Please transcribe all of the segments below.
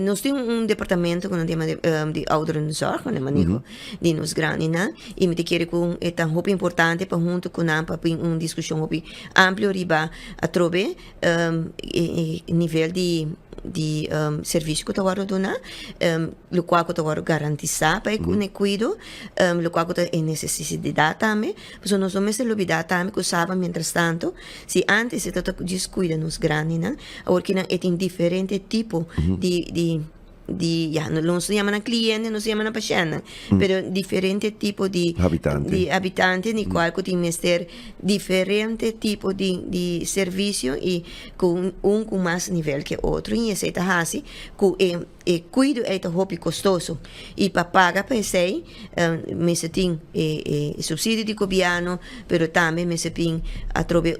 nós temos departamento com o tema de ouderenzorg, né, manejo de nos granina, e me te quero com é tão importante para junto com a para discussão amplo riba a trobe nível de serviço que eu estou dando, o qual eu estou garantizar para o cuido, o qual eu tenho necessidade também, porque nós não temos que também que sabe, mientras tanto, se antes se estou descuida nos granina, agora que tem diferente tipo não se llaman cliente, no se llaman paciente, pero diferente tipo de habitante ni cual que tiene ter diferente tipo de servicio y con más nivel que otro, y ese está así, que cuido é hobby custoso e para pagar para sei me se tem subsídio de governo, pero também me se tem a través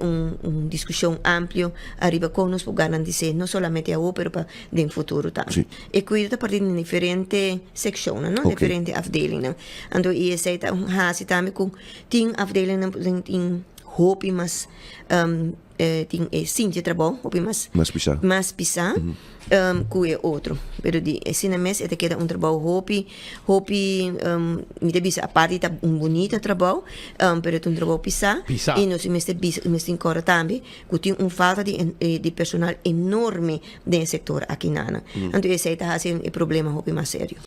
discussão amplia arriba com nós para garantir não somente a pero para no futuro também. E cuido a partir de diferentes secções, não? Diferentes afdelingen. Então e esse está assim também com tem afdelingen em hobby mas tem sim de trabalho hobby mas pisar que é outro, pero de assim mês é queda trabalho hobby me deve a parte tá bonito trabalho, pero é trabalho pisar e nós me tem também que tem falta de personal enorme no setor aqui nana. Então esse está assim problema hobby mais sério.